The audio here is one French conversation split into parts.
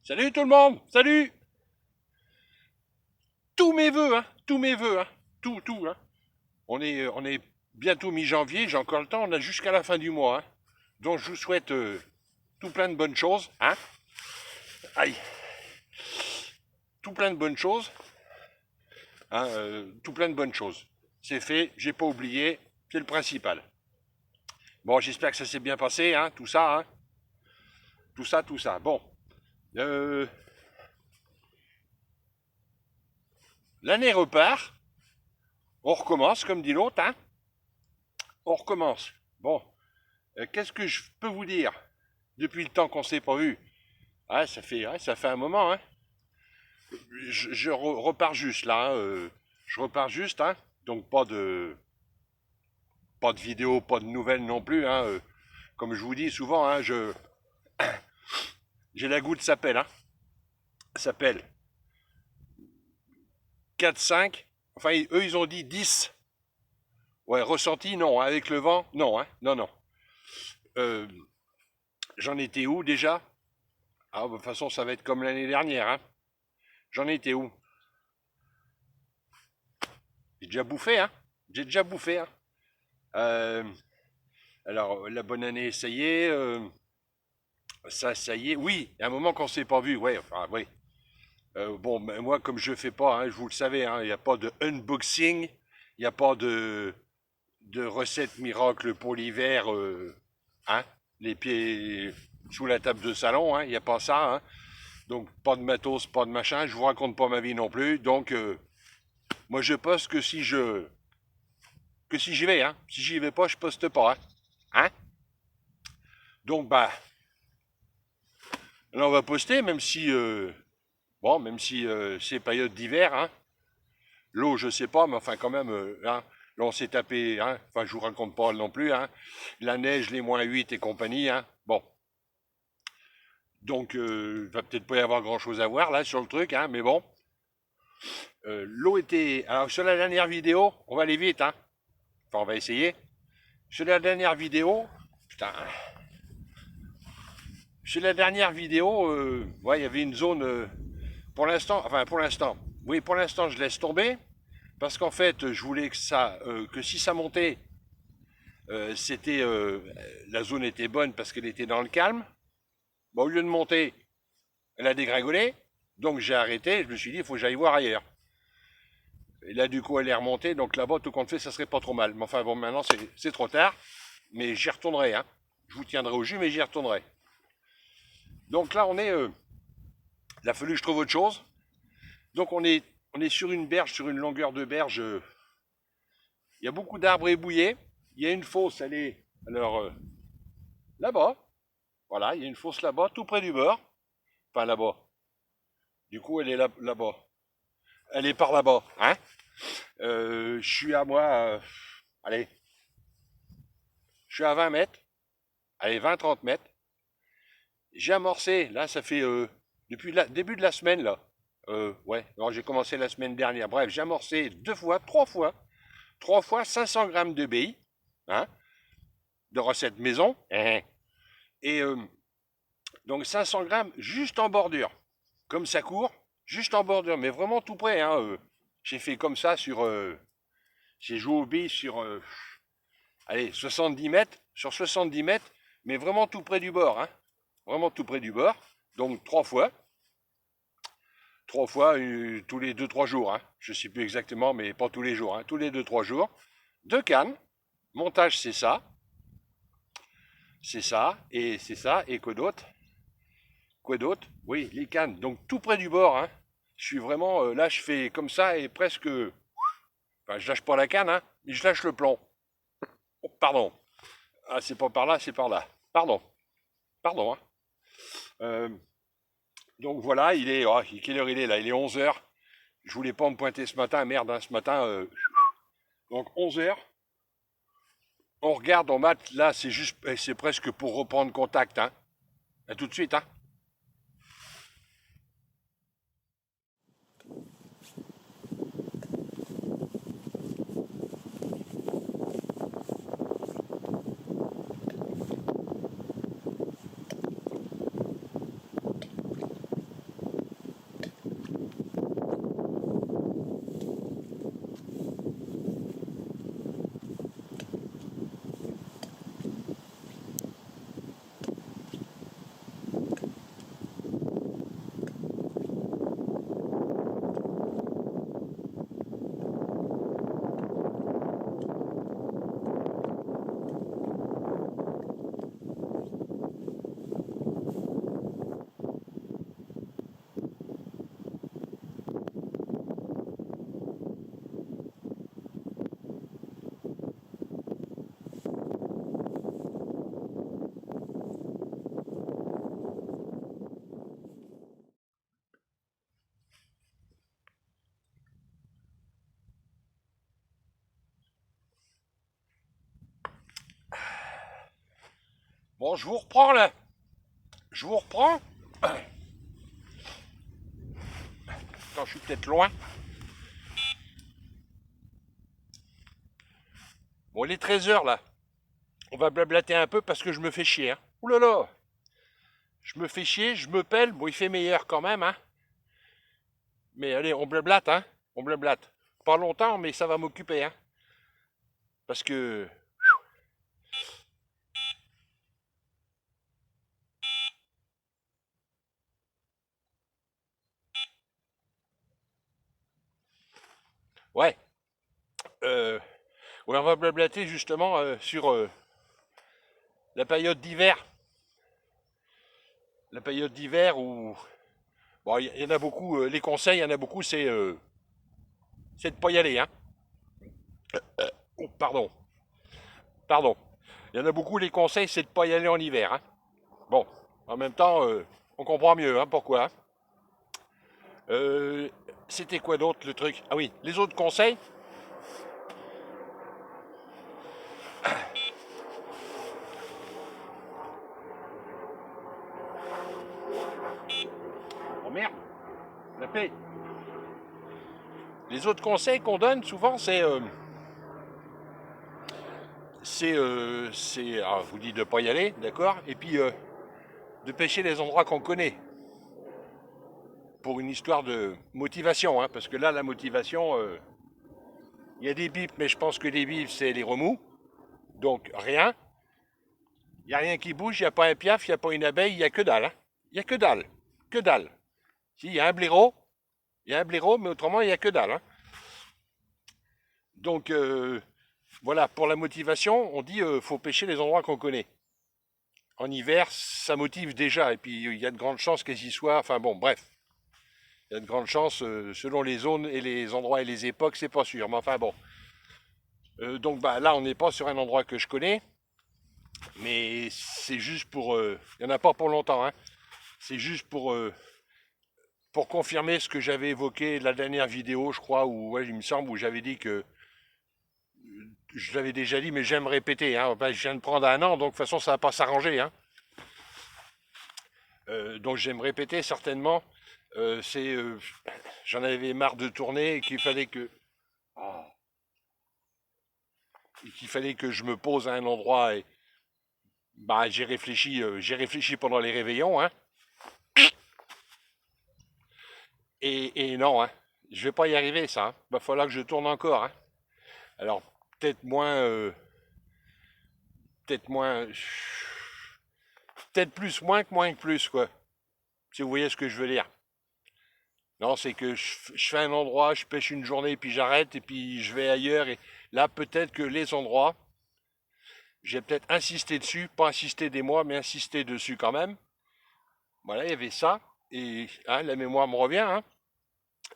Salut tout le monde, salut. Tous mes vœux, hein, tous mes vœux, hein, tout, hein. On est bientôt mi-janvier, j'ai encore le temps, on a jusqu'à la fin du mois, hein. Donc je vous souhaite tout plein de bonnes choses, hein. Aïe, tout plein de bonnes choses, hein, tout plein de bonnes choses. C'est fait, j'ai pas oublié, c'est le principal. Bon, j'espère que ça s'est bien passé, hein, tout ça, hein, tout ça, tout ça. Bon, euh, l'année repart, on recommence, comme dit l'autre, hein, on recommence. Bon, qu'est-ce que je peux vous dire depuis le temps qu'on s'est pas vu? Ah, ça fait un moment, hein. Je repars juste là, hein, je repars juste, hein. Donc pas de vidéo, pas de nouvelles non plus, hein. Comme je vous dis souvent, hein, j'ai la goutte s'appelle, hein. S'appelle 4, 5. Enfin, eux, ils ont dit 10. Ouais, ressenti, non. Avec le vent, non, hein. Non, non. Euh, J'en étais où déjà? Ah, de toute façon, ça va être comme l'année dernière, hein. J'en étais où? J'ai déjà bouffé, hein. J'ai déjà bouffé, hein. Euh, alors, la bonne année, ça y est. Ça y est. Oui, il y a un moment qu'on s'est pas vu. Ouais, enfin, oui. Bon, moi, comme je fais pas, hein, vous le savez, hein, il n'y a pas de unboxing, il n'y a pas de recette miracle pour l'hiver, hein, les pieds sous la table de salon, hein, il n'y a pas ça, hein. Donc, pas de matos, pas de machin. Je vous raconte pas ma vie non plus. Donc, moi, je poste que si j'y vais, hein. Si j'y vais pas, je poste pas, hein. Hein. Donc, bah, là, on va poster, même si, bon, même si c'est période d'hiver, hein. L'eau, je sais pas, mais enfin, quand même, hein, là, on s'est tapé, hein. Enfin, je vous raconte pas non plus, hein. La neige, les -8 et compagnie, hein. Bon. Donc, il va peut-être pas y avoir grand-chose à voir, là, sur le truc, hein, mais bon. L'eau était. Alors, sur la dernière vidéo, on va aller vite, hein. Enfin, on va essayer. Sur la dernière vidéo, putain, sur la dernière vidéo, ouais, il y avait une zone, pour l'instant, enfin, pour l'instant, oui, pour l'instant, je laisse tomber, parce qu'en fait, je voulais que si ça montait, c'était, la zone était bonne parce qu'elle était dans le calme. Bon, au lieu de monter, elle a dégringolé, donc j'ai arrêté, je me suis dit, il faut que j'aille voir ailleurs. Et là, du coup, elle est remontée, donc là-bas, tout compte fait, ça serait pas trop mal. Mais enfin, bon, maintenant, c'est trop tard, mais j'y retournerai, hein. Je vous tiendrai au jus, mais j'y retournerai. Donc là, il a fallu que je trouve autre chose. Donc on est sur une berge, sur une longueur de berge. Il y a beaucoup d'arbres ébouillés. Il y a une fosse, elle est alors là-bas. Voilà, il y a une fosse là-bas, tout près du bord. Enfin là-bas. Du coup, elle est là-bas. Elle est par là-bas, hein. Je suis à moi, allez, je suis à 20 mètres. Allez, 20-30 mètres. J'ai amorcé, là, ça fait depuis le début de la semaine, là. Ouais, alors j'ai commencé la semaine dernière. Bref, j'ai amorcé trois fois 500 grammes de billes, hein, de recette maison. Et donc 500 grammes juste en bordure. Comme ça court, juste en bordure, mais vraiment tout près, hein. J'ai fait comme ça j'ai joué aux billes sur, allez, 70 mètres, sur 70 mètres, mais vraiment tout près du bord, hein. Vraiment tout près du bord. Donc trois fois tous les deux-trois jours, hein. Je ne sais plus exactement, mais pas tous les jours, hein. Tous les deux-trois jours. Deux cannes. Montage, c'est ça, et quoi d'autre? Quoi d'autre? Oui, les cannes. Donc tout près du bord, hein. Je suis vraiment, là, je fais comme ça et presque, enfin, je lâche pas la canne, hein, mais je lâche le plomb. Oh, pardon. Ah, c'est pas par là, c'est par là. Pardon. Pardon, hein. Euh, donc voilà, quelle heure il est là? Il est 11 heures. Je voulais pas me pointer ce matin, merde, hein, ce matin. Donc 11 heures. On regarde, on mate, là, c'est presque pour reprendre contact, hein. À tout de suite, hein. Bon, je vous reprends là. Je vous reprends. Quand je suis peut-être loin. Bon, il est 13 h là. On va blablater un peu parce que je me fais chier. Hein. Ouh là là. Je me fais chier, je me pèle. Bon, il fait meilleur quand même. Hein. Mais allez, on blablate. Hein. On blablate. Pas longtemps, mais ça va m'occuper. Hein. Parce que... Ouais. Ouais, on va blablater justement sur la période d'hiver. La période d'hiver où... Bon, il y en a beaucoup, les conseils, il y en a beaucoup, c'est de pas y aller. Hein. Oh, pardon. Pardon. Il y en a beaucoup, les conseils, c'est de pas y aller en hiver. Hein. Bon, en même temps, on comprend mieux hein, pourquoi. Euh, C'était quoi d'autre le truc? Ah oui, les autres conseils. Oh merde, la paix. Les autres conseils qu'on donne souvent, alors, je vous dis de pas y aller, d'accord. Et puis de pêcher les endroits qu'on connaît pour une histoire de motivation, hein, parce que là, la motivation, il y a des bips, mais je pense que les bips, c'est les remous, donc rien. Il n'y a rien qui bouge, il n'y a pas un piaf, il n'y a pas une abeille, il n'y a que dalle. Hein. Il n'y a que dalle. Que dalle. Si, il y a un blaireau, mais autrement, il n'y a que dalle. Hein. Donc, voilà, pour la motivation, on dit faut pêcher les endroits qu'on connaît. En hiver, ça motive déjà, et puis il y a de grandes chances qu'elles y soient. Enfin bon, bref. Il y a de grandes chances, selon les zones et les endroits et les époques, c'est pas sûr. Mais enfin bon. Donc bah, là, on n'est pas sur un endroit que je connais, mais c'est juste pour... Il n'y en a pas pour longtemps. Hein. C'est juste pour confirmer ce que j'avais évoqué la dernière vidéo, je crois, où ouais, il me semble, où j'avais dit que je l'avais déjà dit, mais j'aime répéter. Hein. Ben, je viens de prendre un an, donc de toute façon, ça va pas s'arranger. Hein. Donc j'aime répéter certainement. J'en avais marre de tourner et qu'il fallait que je me pose à un endroit. Et bah j'ai réfléchi pendant les réveillons. Hein. Et non, hein, je vais pas y arriver, ça. Hein. Va falloir que je tourne encore. Hein. Alors peut-être moins, peut-être moins, peut-être plus moins que plus, quoi. Si vous voyez ce que je veux dire. Non, c'est que je fais un endroit, je pêche une journée, puis j'arrête, et puis je vais ailleurs. Et là, peut-être que les endroits, j'ai peut-être insisté dessus, pas insisté des mois, mais insisté dessus quand même. Voilà, il y avait ça, et hein, la mémoire me revient. Hein.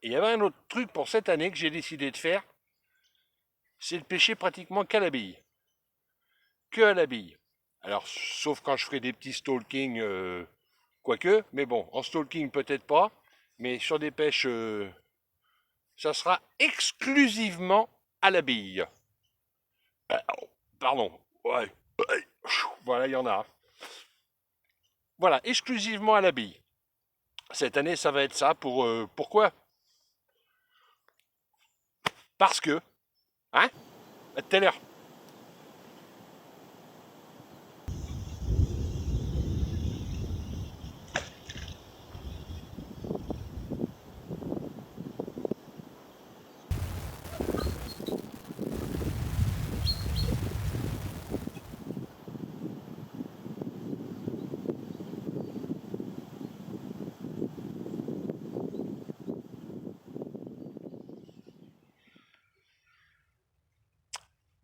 Et il y avait un autre truc pour cette année que j'ai décidé de faire, c'est de pêcher pratiquement qu'à la bille. Que à la bille. Alors, sauf quand je ferai des petits stalking, quoique, mais bon, en stalking peut-être pas, mais sur des pêches, ça sera exclusivement à la bille. Pardon, ouais, voilà, il y en a. Voilà, exclusivement à la bille. Cette année, ça va être ça. Pourquoi? Parce que, hein, à telle heure.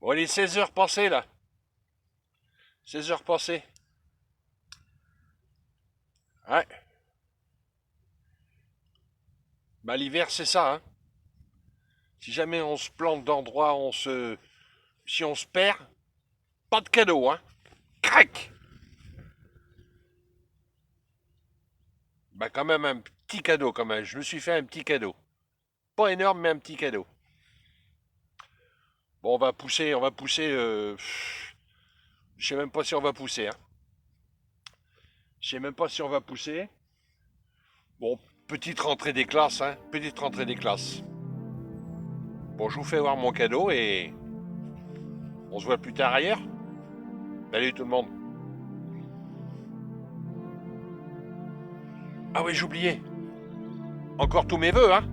Bon, il est 16 h passées là. 16 h passées. Ouais. Bah l'hiver c'est ça. Hein. Si jamais on se plante d'endroit, si on se perd, pas de cadeau. Hein. Crac. Bah quand même un petit cadeau quand même. Je me suis fait un petit cadeau. Pas énorme mais un petit cadeau. Bon on va pousser. Je sais même pas si on va pousser. Hein. Je sais même pas si on va pousser. Bon, petite rentrée des classes, hein. Petite rentrée des classes. Bon, je vous fais voir mon cadeau et on se voit plus tard ailleurs. Salut tout le monde. Ah oui, j'oubliais. Encore tous mes vœux, hein.